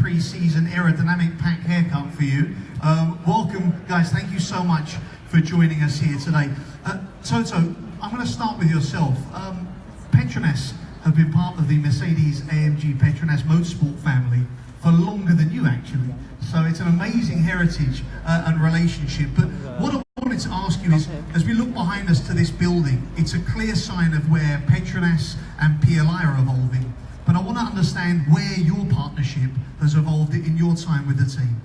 pre-season aerodynamic pack haircut for you. Welcome, guys. Thank you so much for joining us here today. Toto, I'm going to start with yourself. Petronas have been part of the Mercedes-AMG Petronas Motorsport family for longer than you, actually. So it's an amazing heritage and relationship. But what I wanted to ask you is, as we look behind us to this building, it's a clear sign of where Petronas and PLI are evolving. But I want to understand where your partnership has evolved in your time with the team.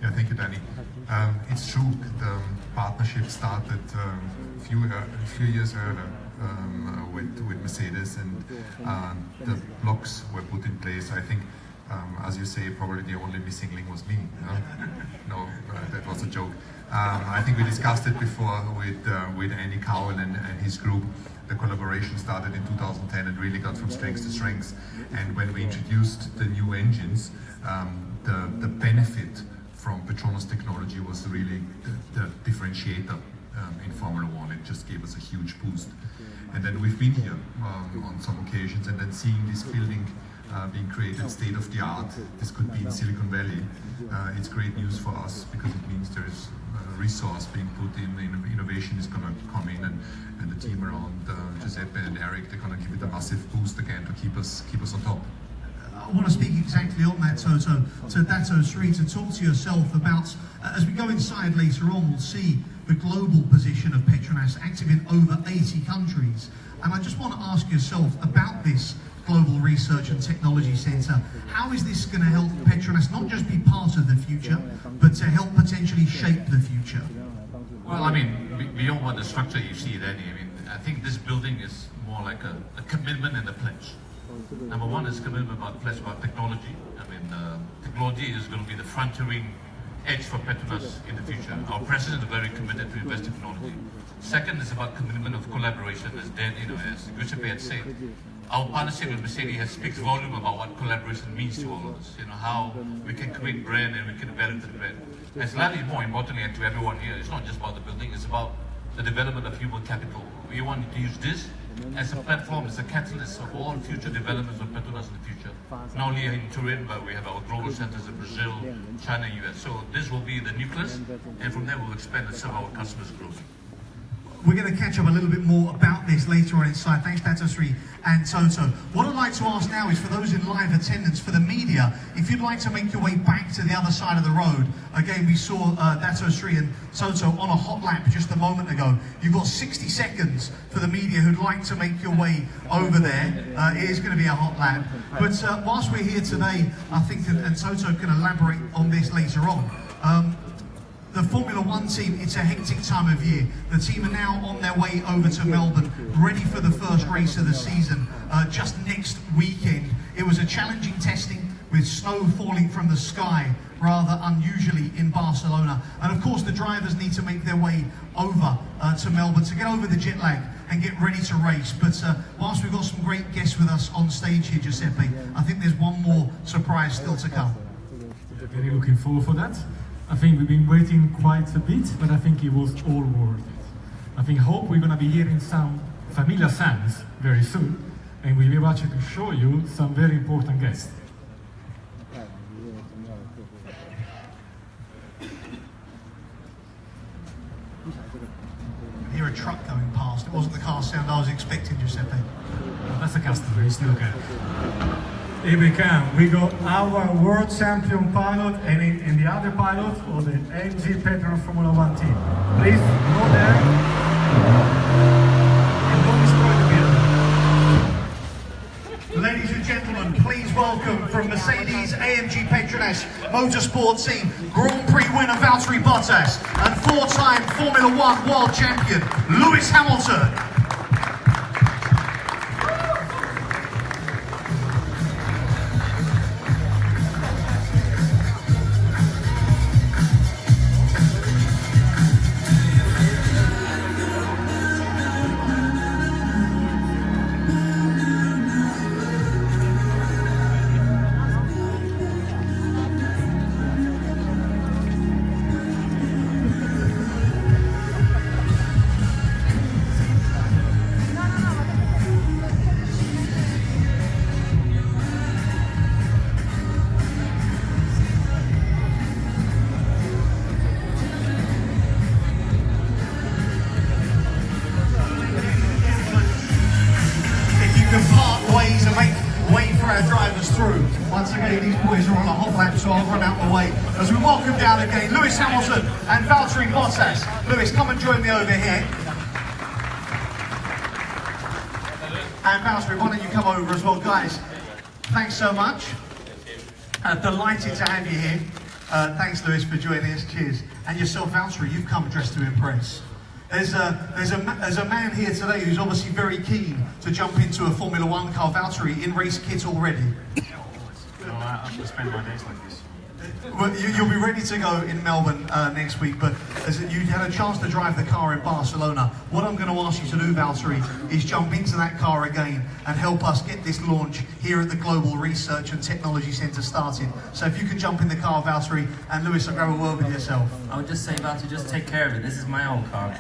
Yeah, thank you, Danny. It's true, the partnership started a few years earlier with Mercedes, and the blocks were put in place. I think, as you say, probably the only missing link was me. No, that was a joke. I think we discussed it before with Andy Cowell and his group. The collaboration started in 2010 and really got from strength to strength. And when we introduced the new engines, the benefit from Petronas technology was really the differentiator in Formula One. It just gave us a huge boost. And then we've been here on some occasions, and then seeing this building being created state of the art. This could be in Silicon Valley. It's great news for us because it means there's resource being put in, innovation is going to come in, and the team around Giuseppe and Eric, they're going to give it a massive boost again to keep us on top. I want to speak exactly on that, Toto, to Dato Sri, to talk to yourself about, as we go inside later on, we'll see the global position of Petronas, active in over 80 countries. And I just want to ask yourself about this Global Research and Technology Centre. How is this going to help Petronas not just be part of the future, but to help potentially shape the future? Well, I mean, beyond what the structure you see, Danny, I mean, I think this building is more like a commitment and a pledge. Number one is commitment about pledge about technology. I mean, technology is going to be the frontiering edge for Petronas in the future. Our president is very committed to invest in technology. Second is about commitment of collaboration, as Dan, as Giuseppe had said. Our partnership with Mercedes speaks volume about what collaboration means to all of us. You know, how we can create brand and we can develop the brand. And slightly more importantly, and to everyone here, it's not just about the building, it's about the development of human capital. We want to use this as a platform, as a catalyst of all future developments of Petronas in the future. Not only in Turin, but we have our global centers in Brazil, China, US. So this will be the nucleus, and from there we'll expand and serve our customers globally. We're going to catch up a little bit more about this later on inside. Thanks, Dato Sri and Toto. What I'd like to ask now is for those in live attendance, for the media, if you'd like to make your way back to the other side of the road. Again, we saw Dato Sri and Toto on a hot lap just a moment ago. You've got 60 seconds for the media who'd like to make your way over there. It is going to be a hot lap. But whilst we're here today, I think, and Toto can elaborate on this later on, the Formula One team, it's a hectic time of year. The team are now on their way over to Melbourne, ready for the first race of the season, just next weekend. It was a challenging testing with snow falling from the sky, rather unusually in Barcelona. And of course the drivers need to make their way over to Melbourne to get over the jet lag and get ready to race. But whilst we've got some great guests with us on stage here, Giuseppe, I think there's one more surprise still to come. Very looking forward for that. I think we've been waiting quite a bit, but I think it was all worth it. I hope we're going to be hearing some familiar sounds very soon, and we'll be able to show you some very important guests. I hear a truck going past. It wasn't the car sound I was expecting, Giuseppe. Well, that's a customer, he's still okay. Here we come. We got our world champion pilot and the other pilot of the AMG Petronas Formula One team. Please go there and don't destroy the building. Ladies and gentlemen, please welcome from Mercedes-AMG Petronas Motorsport team, Grand Prix winner Valteri Bottas and four-time Formula One world champion Lewis Hamilton. Okay, these boys are on a hot lap, so I'll run out the way as we welcome down again Lewis Hamilton and Valtteri Bottas. Lewis, come and join me over here. And Valtteri, why don't you come over as well, guys? Thanks so much. Delighted to have you here. Thanks, Lewis, for joining us. Cheers. And yourself, Valtteri, you've come dressed to impress. There's a man here today who's obviously very keen to jump into a Formula One car. Valtteri, in race kit already? No, I should spend my days like this. Well, you'll be ready to go in Melbourne next week, but as you had a chance to drive the car in Barcelona, what I'm going to ask you to do, Valtteri, is jump into that car again and help us get this launch here at the Global Research and Technology Centre started. So if you can jump in the car, Valtteri, and Lewis, I'll grab a word with yourself. I would just say, Valtteri, just take care of it. This is my old car.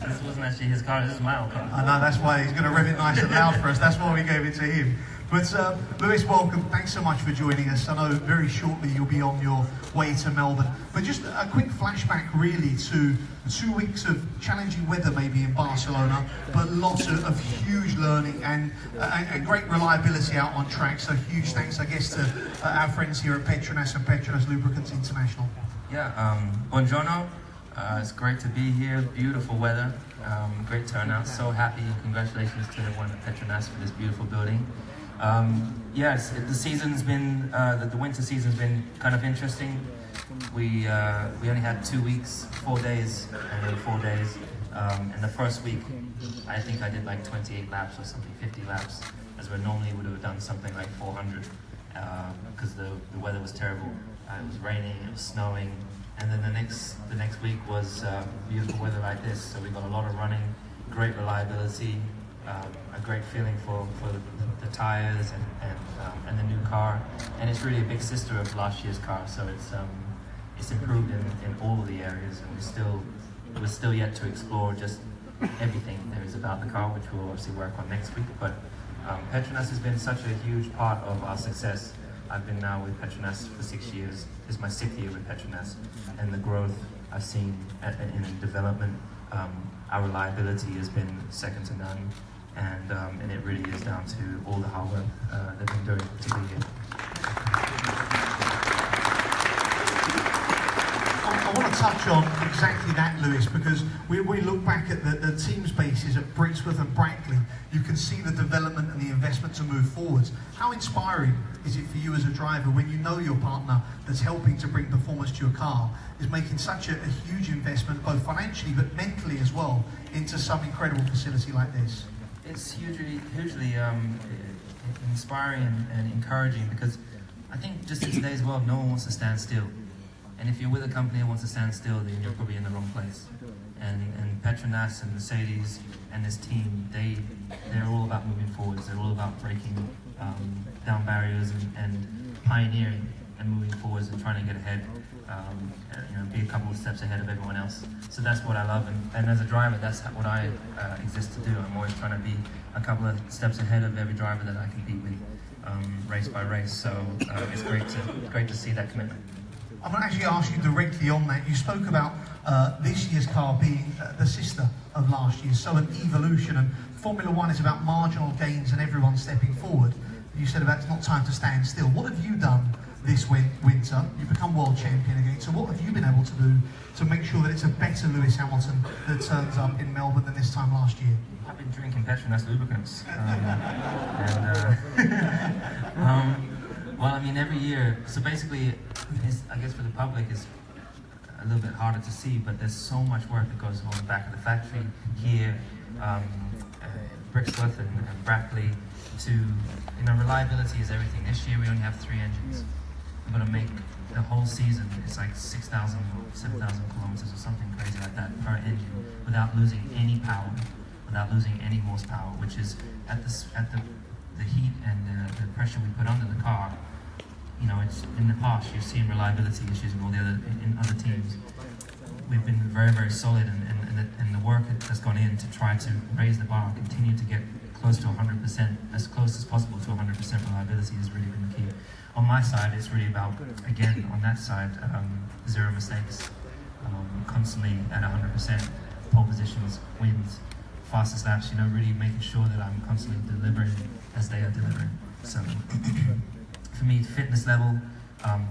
This wasn't actually his car, this is my old car. I know, that's why he's going to rev it nice and loud for us. That's why we gave it to him. But Lewis, welcome. Thanks so much for joining us. I know very shortly you'll be on your way to Melbourne. But just a quick flashback really to 2 weeks of challenging weather maybe in Barcelona, but lots of huge learning and great reliability out on track. So huge thanks, I guess, to our friends here at Petronas and Petronas Lubricants International. Yeah, buongiorno. It's great to be here. Beautiful weather. Great turnout. So happy. Congratulations to everyone at Petronas for this beautiful building. Yes, the season's been, the winter season's been kind of interesting. We only had 2 weeks, 4 days, and 4 days. In the first week, I think I did like 28 laps or something, 50 laps, as we normally would have done something like 400, because the weather was terrible. It was raining, it was snowing, and then the next week was beautiful weather like this. So we got a lot of running, great reliability. A great feeling for the tyres and the new car, and it's really a big sister of last year's car. So it's improved in all of the areas, and we're still yet to explore just everything there is about the car, which we'll obviously work on next week. But Petronas has been such a huge part of our success. I've been now with Petronas for 6 years. This is my 6th year with Petronas, and the growth I've seen in development. Our reliability has been second to none. And it really is down to all the hard work they've been doing to be here. I want to touch on exactly that, Lewis, because we look back at the team's bases at Brixworth and Brackley. You can see the development and the investment to move forwards. How inspiring is it for you as a driver when you know your partner that's helping to bring performance to your car is making such a huge investment, both financially but mentally as well, into some incredible facility like this? It's hugely inspiring and encouraging, because I think just in today's world, no one wants to stand still. And if you're with a company that wants to stand still, then you're probably in the wrong place. And Petronas and Mercedes and this team, they're all about moving forwards. They're all about breaking down barriers and pioneering and moving forwards and trying to get ahead. Be a couple of steps ahead of everyone else. So that's what I love, and as a driver, that's what I exist to do. I'm always trying to be a couple of steps ahead of every driver that I compete with, race by race. So it's great to see that commitment. I'm going to actually ask you directly on that. You spoke about this year's car being the sister of last year's, so an evolution, and Formula One is about marginal gains and everyone stepping forward. You said about it's not time to stand still. What have you done this winter? You've become world champion again, so what have you been able to do to make sure that it's a better Lewis Hamilton that turns up in Melbourne than this time last year? I've been drinking Petronas lubricants. Well, I mean, every year, so basically, I guess for the public, it's a little bit harder to see, but there's so much work that goes on the back of the factory here, Brixworth and Brackley, reliability is everything. This year we only have 3 engines. We're going to make the whole season, it's like 6,000 or 7,000 kilometers or something crazy like that per engine, without losing any power, without losing any horsepower, which is at the heat and the pressure we put under the car. It's in the past you've seen reliability issues in all the other teams. We've been very, very solid, and the work that's gone in to try to raise the bar, continue to get close to 100%, as close as possible to 100% reliability has really been the key. On my side, it's really about, again, on that side, 0 mistakes, constantly at 100%, pole positions, wins, fastest laps, really making sure that I'm constantly delivering as they are delivering. So for me, fitness level,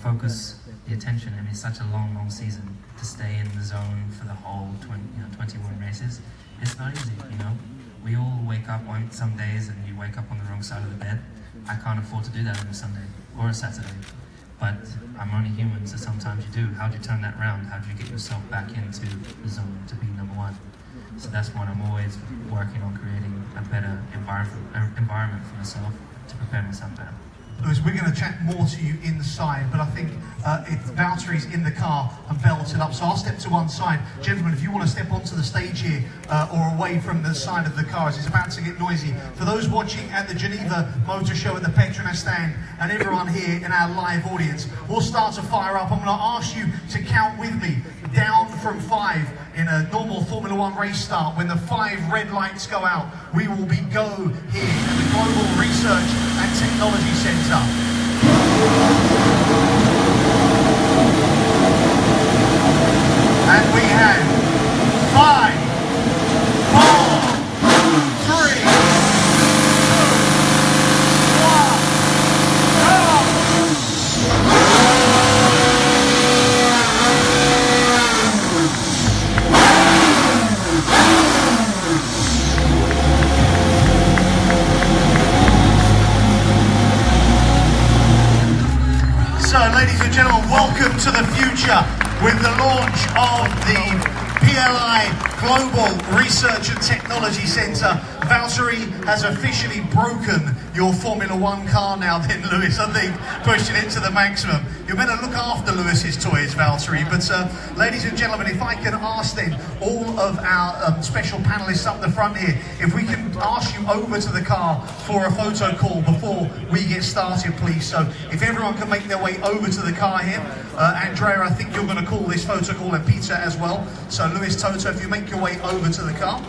focus, the attention. I mean, it's such a long season to stay in the zone for the whole 21 races. It's not easy, you know. We all wake up on some days and you wake up on the wrong side of the bed. I can't afford to do that on a Sunday or a Saturday. But I'm only human, so sometimes you do. How do you turn that around? How do you get yourself back into the zone to be number one? So that's what I'm always working on, creating a better environment for myself to prepare myself better. Lewis, we're going to chat more to you inside, but I think Valtteri's in the car and belted up, so I'll step to one side. Gentlemen, if you want to step onto the stage here or away from the side of the cars, it's about to get noisy. For those watching at the Geneva Motor Show at the Petronas stand and everyone here in our live audience, we'll start to fire up. I'm going to ask you to count with me down from 5 in a normal Formula 1 race start. When the 5 red lights go out, we will be go here at the Global Research and Technology Centre. And we have 5, 4, 3, 2, 1, go! So, ladies and gentlemen, welcome to the future with the launch of the PLI Global Research and Technology Centre. Valtteri has officially broken your Formula 1 car now then, Lewis, I think, pushing it to the maximum. You better look after Lewis's toys, Valtteri. But ladies and gentlemen, if I can ask then all of our special panellists up the front here, if we can ask you over to the car for a photo call before we get started, please. So if everyone can make their way over to the car here. Andrea, I think you're going to call this photo call, and Peter as well. So Lewis, Toto, if you make your way over to the car.